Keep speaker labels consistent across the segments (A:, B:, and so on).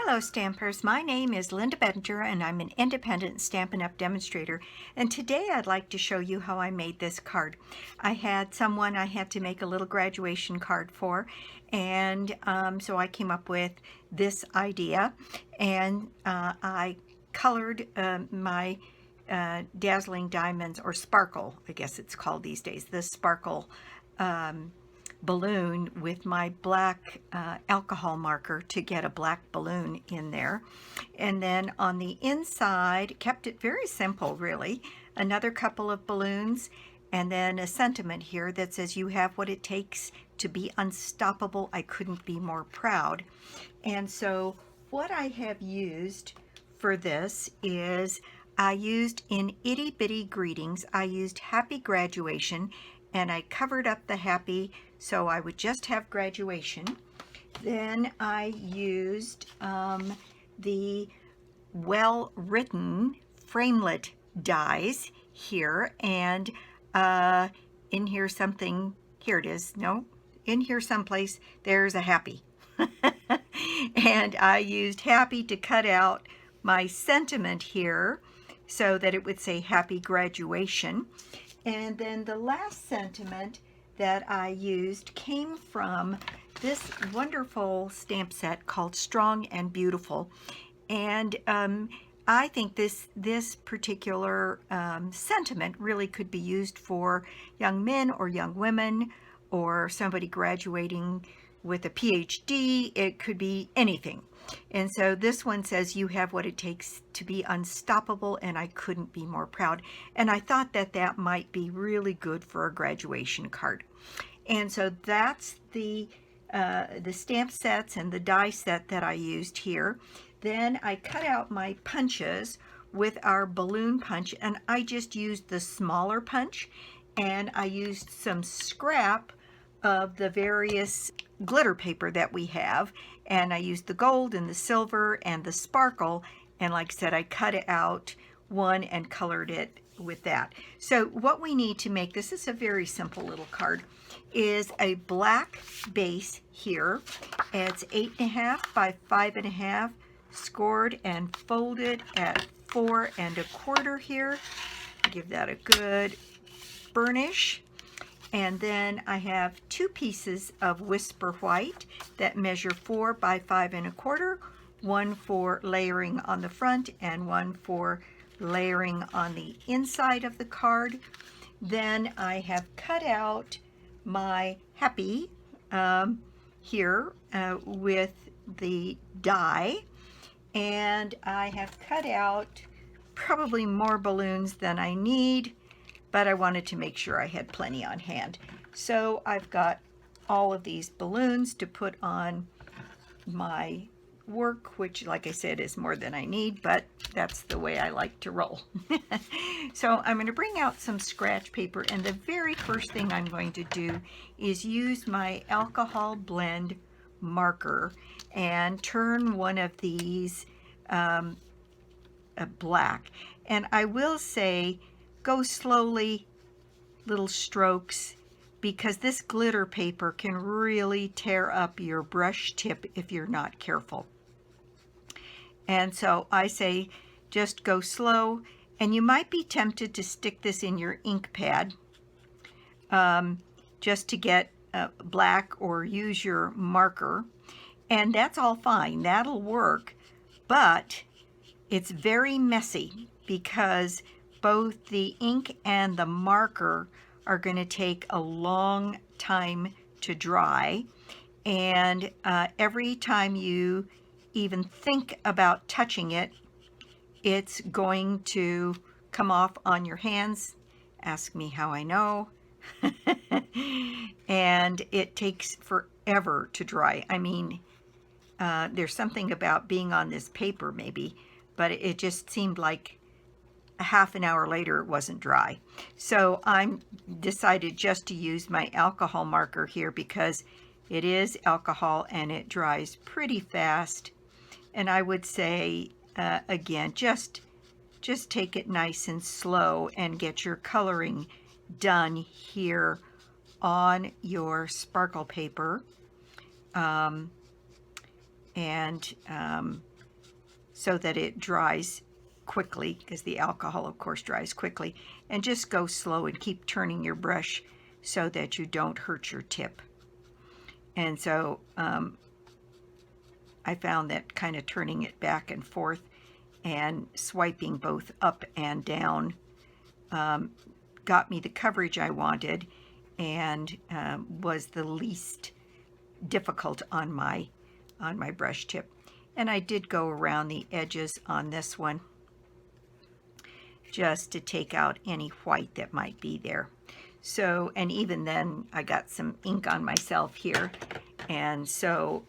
A: Hello Stampers, my name is Linda Bedinger and I'm an independent Stampin' Up! Demonstrator, and today I'd like to show you how I made this card. I had someone I had to make a little graduation card for, and so I came up with this idea, and I colored my dazzling diamonds, or sparkle I guess it's called these days, the sparkle balloon with my black alcohol marker to get a black balloon in there. And then on the inside, kept it very simple really, another couple of balloons, and then a sentiment here that says, "You have what it takes to be unstoppable. I couldn't be more proud." And so what I have used for this is, I used in Itty Bitty Greetings, I used Happy Graduation, and I covered up the happy so I would just have graduation. Then I used the well-written framelit dies here, and in here something, here it is, no, in here someplace there's a happy. And I used happy to cut out my sentiment here so that it would say Happy Graduation. And then the last sentiment that I used came from this wonderful stamp set called Strong and Beautiful. And I think this particular sentiment really could be used for young men or young women, or somebody graduating with a PhD. It could be anything. And so this one says, "You have what it takes to be unstoppable, and I couldn't be more proud." And I thought that that might be really good for a graduation card. And so that's the stamp sets and the die set that I used here. Then I cut out my punches with our balloon punch, and I just used the smaller punch, and I used some scrap of the various glitter paper that we have, and I used the gold and the silver and the sparkle, and like I said, I cut it out one and colored it with that. So what we need to make this is a very simple little card is a black base here. It's 8.5 by 5.5, scored and folded at 4 1/4 here. Give that a good burnish. And then I have 2 pieces of Whisper White that measure 4 by 5 1/4, one for layering on the front and one for layering on the inside of the card. Then I have cut out my happy here with the die, and I have cut out probably more balloons than I need, but I wanted to make sure I had plenty on hand. So I've got all of these balloons to put on my work, which, like I said, is more than I need, but that's the way I like to roll. So I'm going to bring out some scratch paper, and the very first thing I'm going to do is use my alcohol blend marker and turn one of these black. And I will say, go slowly, little strokes, because this glitter paper can really tear up your brush tip if you're not careful. And so I say just go slow, and you might be tempted to stick this in your ink pad just to get black, or use your marker, and that's all fine, that'll work, but it's very messy because both the ink and the marker are going to take a long time to dry, and every time you even think about touching it, it's going to come off on your hands. Ask me how I know. And it takes forever to dry. I mean, there's something about being on this paper maybe, but it just seemed like a half an hour later it wasn't dry. So I'm decided just to use my alcohol marker here because it is alcohol and it dries pretty fast. And I would say again, just take it nice and slow and get your coloring done here on your sparkle paper. And so that it dries quickly, because the alcohol of course dries quickly, and just go slow and keep turning your brush so that you don't hurt your tip. And so I found that kind of turning it back and forth and swiping both up and down got me the coverage I wanted, and was the least difficult on my brush tip. And I did go around the edges on this one just to take out any white that might be there. So, and even then I got some ink on myself here, and so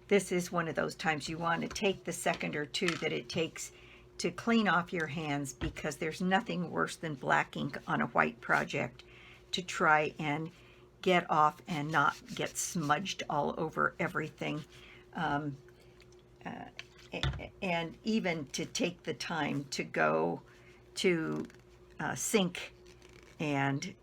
A: this is one of those times you want to take the second or two that it takes to clean off your hands, because there's nothing worse than black ink on a white project to try and get off and not get smudged all over everything. And even to take the time to go to sink and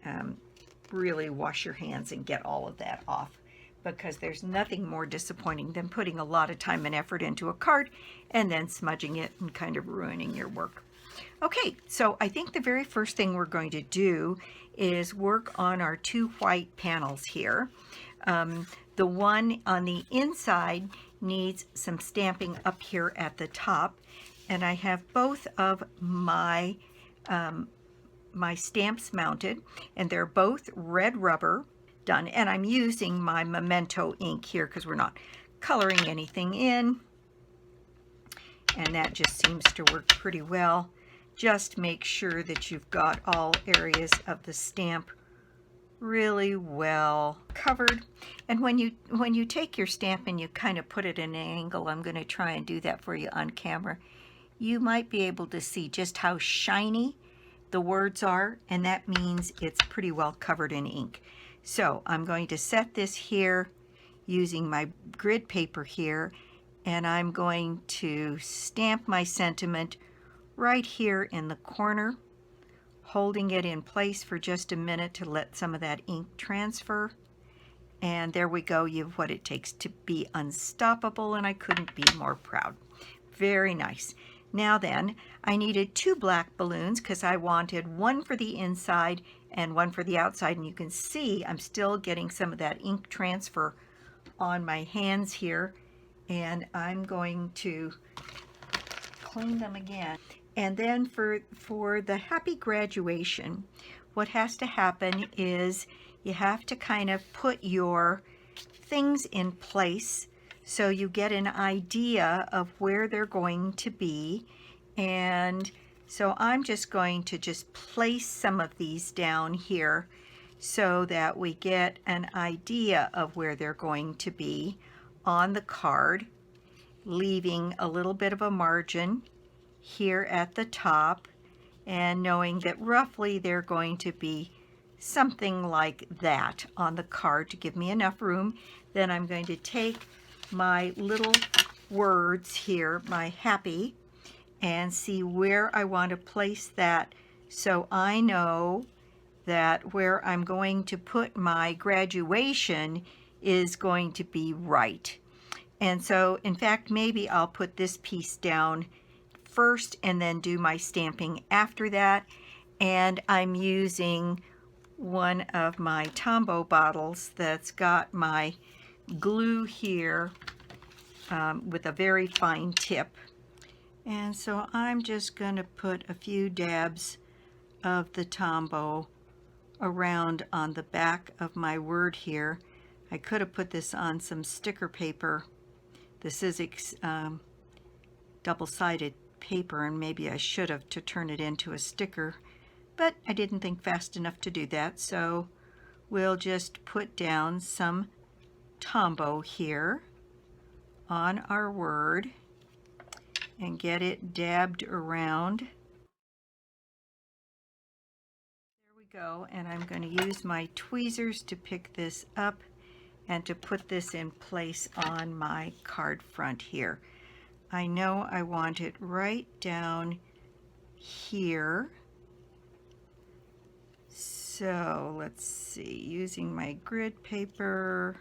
A: really wash your hands and get all of that off, because there's nothing more disappointing than putting a lot of time and effort into a card and then smudging it and kind of ruining your work. Okay, so I think the very first thing we're going to do is work on our two white panels here. The one on the inside needs some stamping up here at the top, and I have both of my my stamps mounted, and they're both red rubber done, and I'm using my Momento ink here because we're not coloring anything in, and that just seems to work pretty well. Just make sure that you've got all areas of the stamp really well covered. And when you take your stamp and you kind of put it in an angle, I'm going to try and do that for you on camera, you might be able to see just how shiny the words are, and that means it's pretty well covered in ink. So I'm going to set this here using my grid paper here, and I'm going to stamp my sentiment right here in the corner, holding it in place for just a minute to let some of that ink transfer. And there we go. You have what it takes to be unstoppable, and I couldn't be more proud. Very nice. Now then, I needed two black balloons because I wanted one for the inside and one for the outside, and you can see I'm still getting some of that ink transfer on my hands here, and I'm going to clean them again. And then for the happy graduation, what has to happen is you have to kind of put your things in place so you get an idea of where they're going to be. And so I'm just going to just place some of these down here so that we get an idea of where they're going to be on the card, leaving a little bit of a margin here at the top, and knowing that roughly they're going to be something like that on the card to give me enough room. Then I'm going to take my little words here, my happy, and see where I want to place that, so I know that where I'm going to put my graduation is going to be right. And so in fact, maybe I'll put this piece down first and then do my stamping after that. And I'm using one of my Tombow bottles that's got my glue here with a very fine tip. And so I'm just going to put a few dabs of the Tombow around on the back of my word here. I could have put this on some sticker paper. This is double-sided paper, and maybe I should have to turn it into a sticker, but I didn't think fast enough to do that. So we'll just put down some Tombow here on our word and get it dabbed around. There we go, and I'm going to use my tweezers to pick this up and to put this in place on my card front here. I know I want it right down here. So let's see, using my grid paper,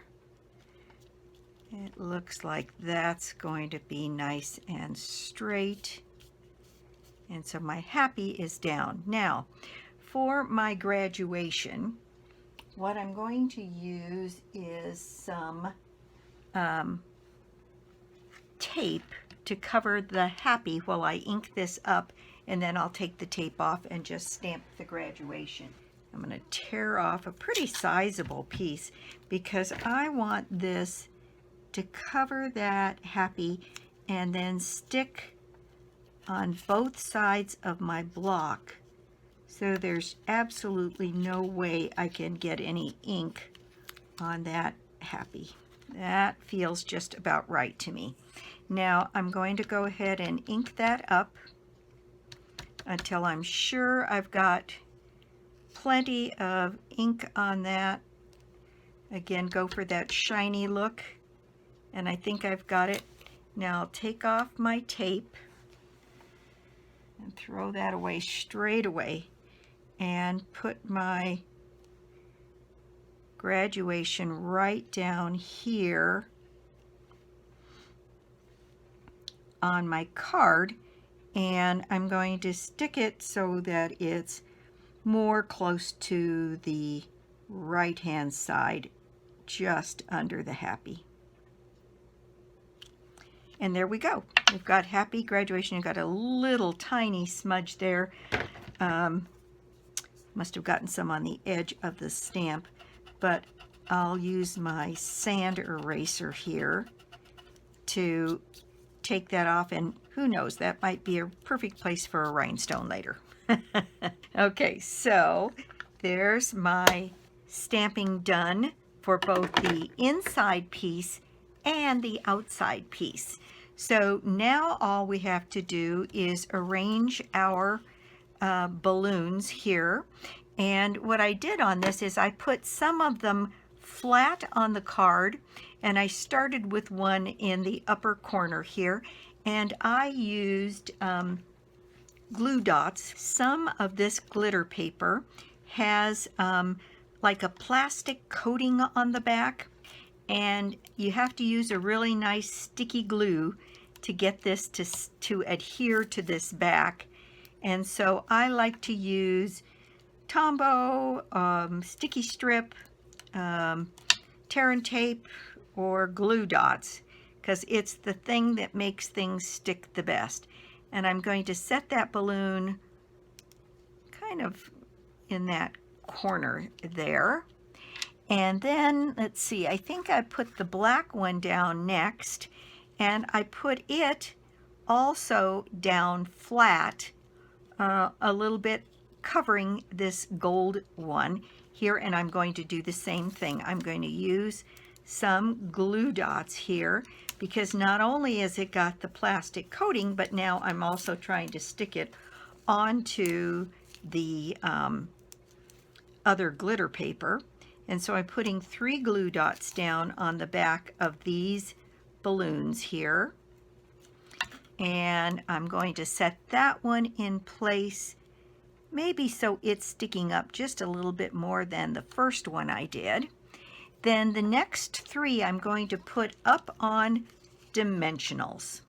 A: It looks like that's going to be nice and straight. And so my happy is down. Now, for my graduation, what I'm going to use is some tape to cover the happy while I ink this up, and then I'll take the tape off and just stamp the graduation. I'm going to tear off a pretty sizable piece because I want this to cover that happy and then stick on both sides of my block, so there's absolutely no way I can get any ink on that happy. That feels just about right to me. Now I'm going to go ahead and ink that up until I'm sure I've got plenty of ink on that. Again, go for that shiny look, and I think I've got it. Now I'll take off my tape and throw that away straight away and put my graduation right down here on my card, and I'm going to stick it so that it's more close to the right hand side, just under the happy. And there we go. We've got happy graduation. You've got a little tiny smudge there. Must have gotten some on the edge of the stamp, but I'll use my sand eraser here to take that off, and who knows, that might be a perfect place for a rhinestone later. Okay, so there's my stamping done for both the inside piece and the outside piece. So now all we have to do is arrange our balloons here. And what I did on this is I put some of them flat on the card, and I started with one in the upper corner here, and I used glue dots. Some of this glitter paper has like a plastic coating on the back, and you have to use a really nice sticky glue to get this to adhere to this back. And so I like to use Tombow, sticky strip, tear and tape, or glue dots, because it's the thing that makes things stick the best. And I'm going to set that balloon kind of in that corner there. And then, let's see, I think I put the black one down next, and I put it also down flat, a little bit covering this gold one here, and I'm going to do the same thing. I'm going to use some glue dots here, because not only has it got the plastic coating, but now I'm also trying to stick it onto the other glitter paper. And so I'm putting 3 glue dots down on the back of these balloons here. And I'm going to set that one in place, maybe so it's sticking up just a little bit more than the first one I did. Then the next 3 I'm going to put up on dimensionals.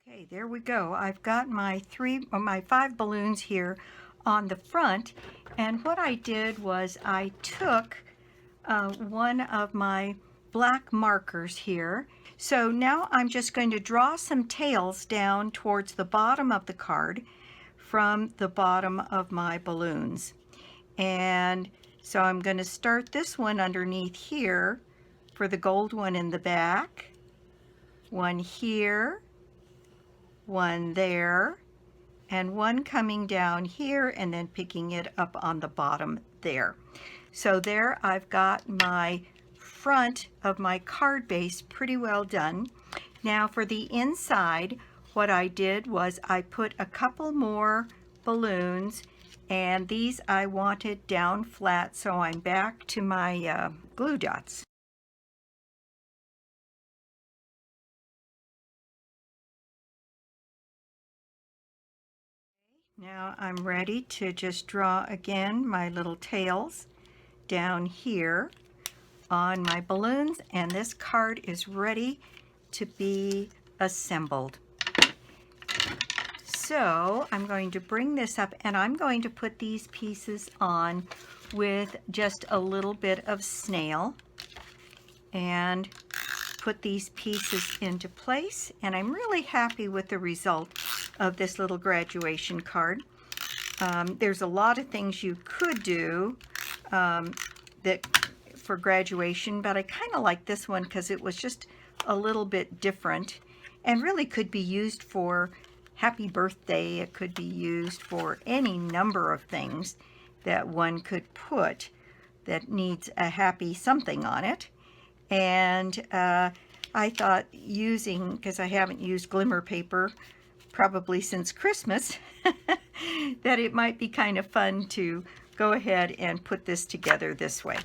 A: Okay, there we go. I've got my 5 balloons here on the front, and what I did was I took one of my black markers here. So now I'm just going to draw some tails down towards the bottom of the card from the bottom of my balloons. And so I'm going to start this one underneath here for the gold one in the back, one here, one there, and one coming down here, and then picking it up on the bottom there. So there I've got my front of my card base pretty well done. Now for the inside, what I did was I put a couple more balloons, and these I wanted down flat, so I'm back to my glue dots. Now I'm ready to just draw again my little tails down here on my balloons, and this card is ready to be assembled. So I'm going to bring this up, and I'm going to put these pieces on with just a little bit of snail and put these pieces into place, and I'm really happy with the result of this little graduation card. There's a lot of things you could do that for graduation, but I kind of like this one because it was just a little bit different and really could be used for happy birthday. It could be used for any number of things that one could put that needs a happy something on it. And I thought using, because I haven't used glimmer paper probably since Christmas, that it might be kind of fun to go ahead and put this together this way.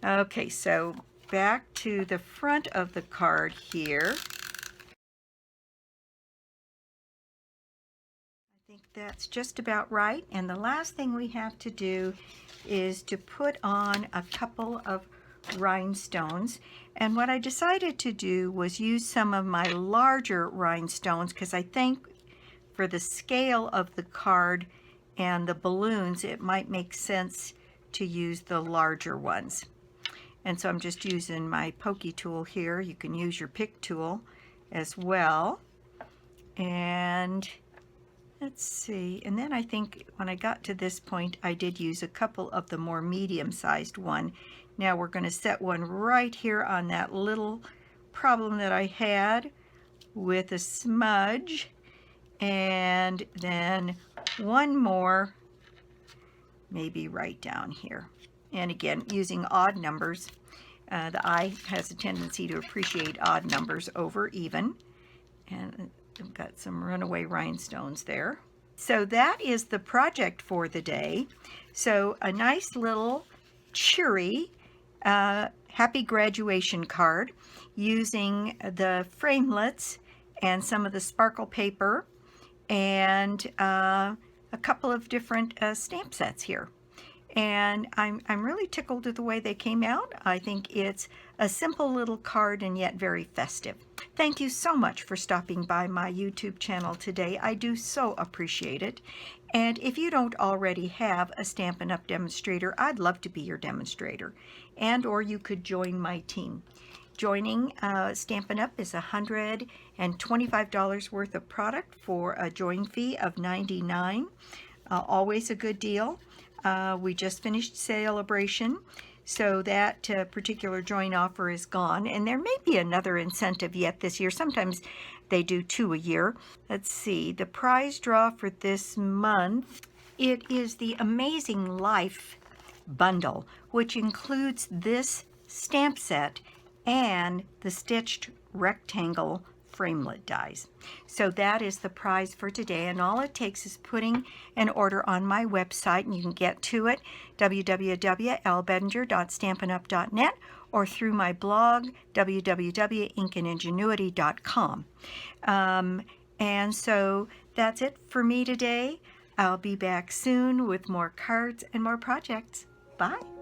A: Okay, so back to the front of the card here. I think that's just about right. And the last thing we have to do is to put on a couple of rhinestones. And what I decided to do was use some of my larger rhinestones, because I think for the scale of the card and the balloons, it might make sense to use the larger ones. And so I'm just using my pokey tool here. You can use your pick tool as well. And let's see, and then I think when I got to this point, I did use a couple of the more medium-sized one. Now we're going to set one right here on that little problem that I had with a smudge, and then one more maybe right down here. And again, using odd numbers. The eye has a tendency to appreciate odd numbers over even. And I've got some runaway rhinestones there. So that is the project for the day. So a nice little cheery happy graduation card using the framelits and some of the sparkle paper and a couple of different stamp sets here. And I'm really tickled with the way they came out. I think it's a simple little card and yet very festive. Thank you so much for stopping by my YouTube channel today. I do so appreciate it. And if you don't already have a Stampin' Up! Demonstrator, I'd love to be your demonstrator. And or you could join my team. Joining Stampin' Up! Is $125 worth of product for a join fee of $99. Always a good deal. We just finished Celebration, so that particular join offer is gone, and there may be another incentive yet this year. Sometimes they do 2 a year. Let's see, the prize draw for this month, it is the Amazing Life bundle, which includes this stamp set and the stitched rectangle framelit dies. So that is the prize for today, and all it takes is putting an order on my website, and you can get to it www.lbedinger.stampinup.net or through my blog www.inkandingenuity.com. And so that's it for me today. I'll be back soon with more cards and more projects. Bye.